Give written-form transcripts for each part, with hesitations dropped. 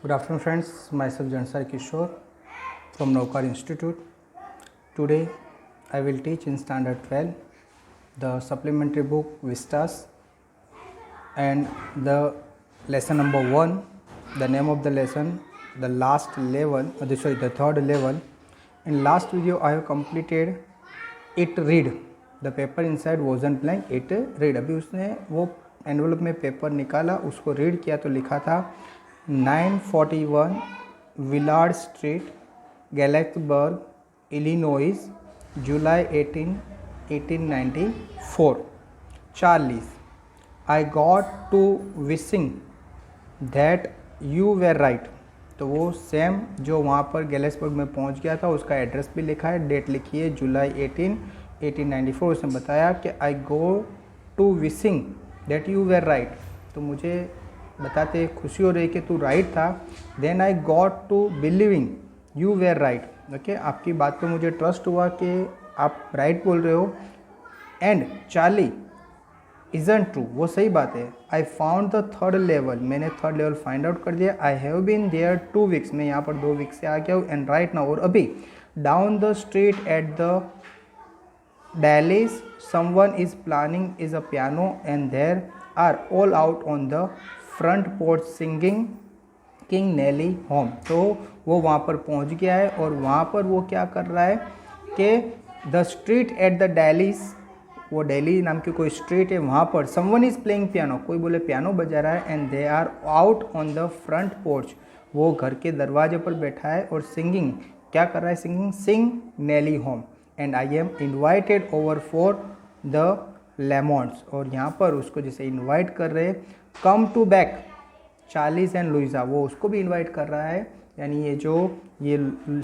Good afternoon friends, myself Jansar Kishore from Naukar Institute. Today I will teach in standard 12 the supplementary book Vistas and the lesson number 1, the name of the lesson, the third level. In last video I have completed it read. The paper inside wasn't blank, it read. अभी उसने वो envelope में paper निकाला, उसको read किया तो लिखा था 941 Willard street, गैलेक्सबर्ग, Illinois, July 18, 1894. Charles, I got to wishing that you were right. तो वो सेम जो वहाँ पर गैलेक्सबर्ग में पहुँच गया था उसका एड्रेस भी लिखा है, डेट लिखी है जुलाई 18, 1894. उसने बताया कि I go to wishing that you were right. तो मुझे बताते खुशी हो रही कि तू राइट था. Then I got to believing you were right. Okay, आपकी बात पे मुझे ट्रस्ट हुआ कि आप राइट बोल रहे हो. एंड चार्ली इजंट ट्रू, वो सही बात है. I found the third level, मैंने थर्ड लेवल फाइंड आउट कर दिया. I have been there 2 weeks, मैं यहाँ पर 2 वीक से आ गया हूँ. एंड राइट नाउ, और अभी down the street at the Dallas, someone is planning is a piano and there are all out on the front porch singing King Nelly Home. तो वो वहाँ पर पहुँच गया है और वहाँ पर वो क्या कर रहा है कि the street at the Dallas, वो दिल्ली नाम की कोई स्ट्रीट है, वहाँ पर someone is playing piano, कोई बोले पियानो बजा रहा है. and they are out on the front porch, वो घर के दरवाजे पर बैठा है और सिंगिंग क्या कर रहा है, singing sing Nellie home. And I am invited over for the lemons, और यहाँ पर उसको जैसे इन्वाइट कर रहे, come to back Charlie's and Louisa, वो उसको भी इन्वाइट कर रहा है. यानी ये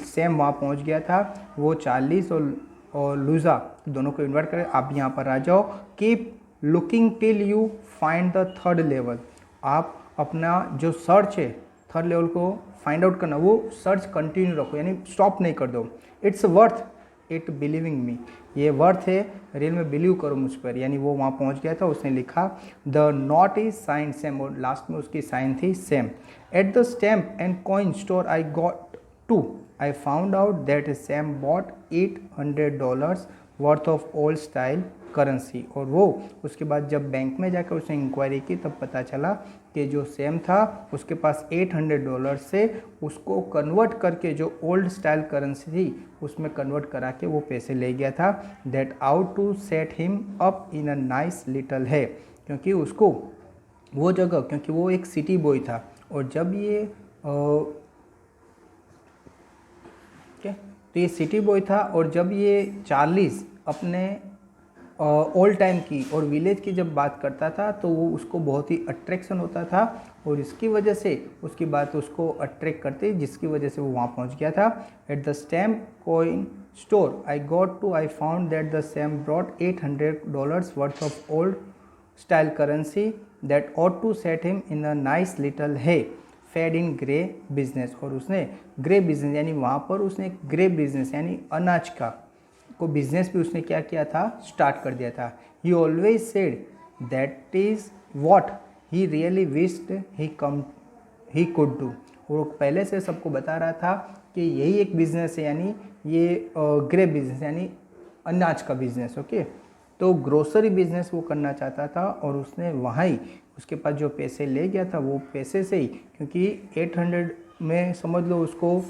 सेम वहाँ पहुँच गया था, वो चार्लिस और लुइसा दोनों को इन्वाइट करे, आप यहाँ पर आ जाओ. Keep looking till you find the third level, आप अपना जो सर्च है थर्ड लेवल को फाइंड आउट करना, वो सर्च कंटिन्यू रखो, यानी स्टॉप नहीं कर दो. इट्स वर्थ इट बिलीविंग मी, ये वर्थ है, रियल में बिलीव करो मुझ पर. यानी वो वहाँ पहुँच गया था, उसने लिखा the not is sign same, और लास्ट में उसकी साइन थी same. At the stamp and coin store I got to, I found out that Sam bought $800 worth of old style currency. और वो उसके बाद जब बैंक में जाकर उसने इंक्वायरी की तब पता चला कि जो सेम था उसके पास $800 से उसको कन्वर्ट करके जो ओल्ड स्टाइल करेंसी थी उसमें कन्वर्ट करा के वो पैसे ले गया था. That out to set him up in a nice little hay, क्योंकि उसको वो जगह, क्योंकि वो एक सिटी बॉय था. और जब ये तो ये सिटी बॉय था, और जब ये चार्लिस अपने ओल्ड टाइम की और विलेज की जब बात करता था तो वो उसको बहुत ही अट्रैक्शन होता था, और इसकी वजह से उसकी बात उसको अट्रैक्ट करती, जिसकी वजह से वो वहाँ पहुँच गया था. At the stamp coin store I found that the Sam brought $800 worth of old style currency that ought to set him in a nice little hay feed in grey business. और उसने ग्रे बिजनेस, यानी वहाँ पर उसने एक grey business यानी अनाज का को बिजनेस भी उसने क्या किया था, स्टार्ट कर दिया था. ही always said that is what he really wished he could do. वो पहले से सबको बता रहा था कि यही एक बिजनेस है, यानी ये ग्रे बिजनेस यानी अनाज का बिजनेस. ओके, तो ग्रोसरी बिजनेस वो करना चाहता था, और उसने वहाँ ही उसके पास जो पैसे ले गया था वो पैसे से ही, क्योंकि 800 में समझ लो उसको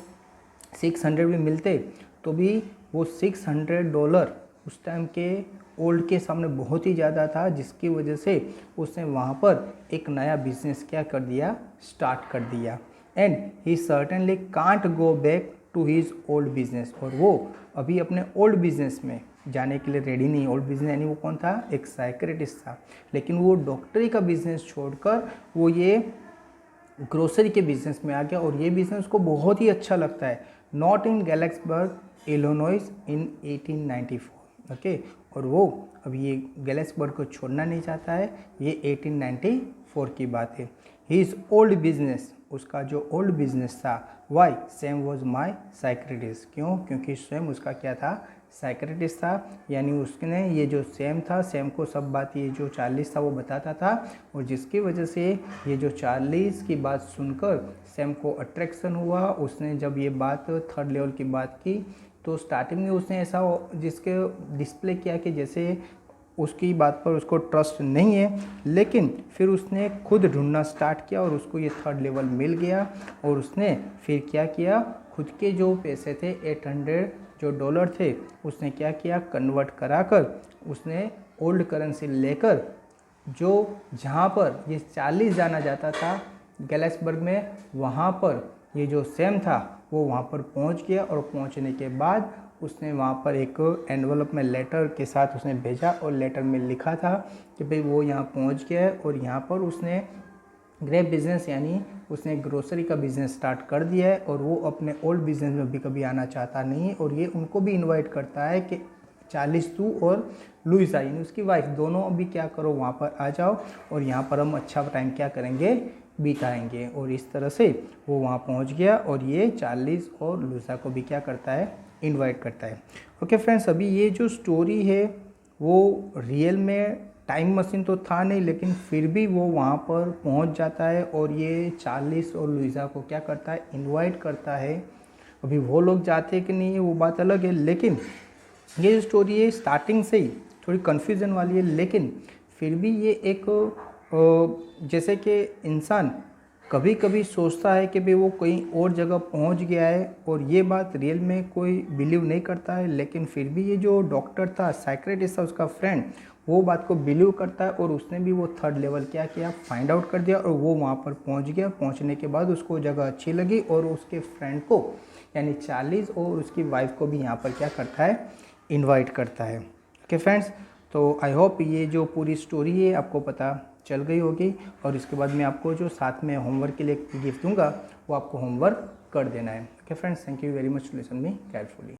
600 भी मिलते तो भी वो $600 उस टाइम के ओल्ड के सामने बहुत ही ज़्यादा था, जिसकी वजह से उसने वहाँ पर एक नया बिजनेस क्या कर दिया, स्टार्ट कर दिया. And he certainly can't go back to his old business, और वो अभी अपने ओल्ड बिजनेस में जाने के लिए रेडी नहीं. ओल्ड बिजनेस यानी वो कौन था, एक साइकियाट्रिस्ट था, लेकिन वो डॉक्टरी का बिजनेस छोड़कर वो ये ग्रोसरी के बिजनेस में आ गया, और ये बिजनेस को बहुत ही अच्छा लगता है. Not in Galesburg Illinois in 1894. Okay, और वो अब ये गैलेक्सबर्ग को छोड़ना नहीं चाहता है, ये 1894 की बात है. हिज ओल्ड बिजनेस, उसका जो ओल्ड बिजनेस था, why Sam was my psychiatrist, क्यों, क्योंकि स्वयं उसका क्या था, साइक्रेटिस था, यानी उसने ये जो सैम था, सैम को सब बात ये जो चार्लिस था वो बताता था, और जिसकी वजह से ये जो चार्लिस की बात सुनकर सैम को अट्रैक्शन हुआ। उसने जब ये बात थर्ड लेवल की बात की तो स्टार्टिंग में उसने ऐसा जिसके डिस्प्ले किया कि जैसे उसकी बात पर उसको ट्रस्ट नहीं है, लेकिन फिर उसने खुद ढूंढना स्टार्ट किया और उसको ये थर्ड लेवल मिल गया। और उसने फिर क्या किया, खुद के जो पैसे थे 800 जो डॉलर थे उसने क्या किया, कन्वर्ट कराकर उसने ओल्ड करेंसी लेकर जो जहाँ पर ये चार्लिस जाना जाता था गैलेक्सबर्ग में, वहाँ पर ये जो सैम था वो वहाँ पर पहुँच गया। और पहुँचने के बाद उसने वहाँ पर एक एनवलप में लेटर के साथ उसने भेजा, और लेटर में लिखा था कि भाई वो यहाँ पहुँच गया है, और यहाँ पर उसने ग्रेप बिजनेस यानी उसने ग्रोसरी का बिज़नेस स्टार्ट कर दिया है, और वो अपने ओल्ड बिजनेस में भी कभी आना चाहता नहीं है। और ये उनको भी इनवाइट करता है कि चार्लिस तू और लुइसा यानी उसकी वाइफ दोनों अभी क्या करो, वहाँ पर आ जाओ और यहाँ पर हम अच्छा टाइम क्या करेंगे, बिताएंगे। और इस तरह से वो वहाँ पहुँच गया, और ये चार्लिस और लुइसा को भी क्या करता है, इनवाइट करता है। ओके फ्रेंड्स, अभी ये जो स्टोरी है वो रियल में टाइम मशीन तो था नहीं, लेकिन फिर भी वो वहाँ पर पहुँच जाता है, और ये चार्लिस और लुइसा को क्या करता है, इनवाइट करता है। अभी वो लोग जाते हैं कि नहीं है वो बात अलग है, लेकिन ये जो स्टोरी है स्टार्टिंग से ही थोड़ी कन्फ्यूज़न वाली है, लेकिन फिर भी ये एक जैसे कि इंसान कभी कभी सोचता है कि भाई वो कहीं और जगह पहुंच गया है, और ये बात रियल में कोई बिलीव नहीं करता है, लेकिन फिर भी ये जो डॉक्टर था, साइक्रेटिस्ट था, उसका फ्रेंड, वो बात को बिलीव करता है, और उसने भी वो थर्ड लेवल क्या किया, फाइंड आउट कर दिया, और वो वहाँ पर पहुँच गया। पहुँचने के बाद उसको जगह अच्छी लगी, और उसके फ्रेंड को यानी चार्लिस और उसकी वाइफ को भी यहाँ पर क्या करता है, इन्वाइट करता है। ओके फ्रेंड्स, तो आई होप ये जो पूरी स्टोरी है आपको पता चल गई होगी, और इसके बाद मैं आपको जो साथ में होमवर्क के लिए गिफ्ट दूंगा वो आपको होमवर्क कर देना है। Okay friends, thank you very much, listen me carefully.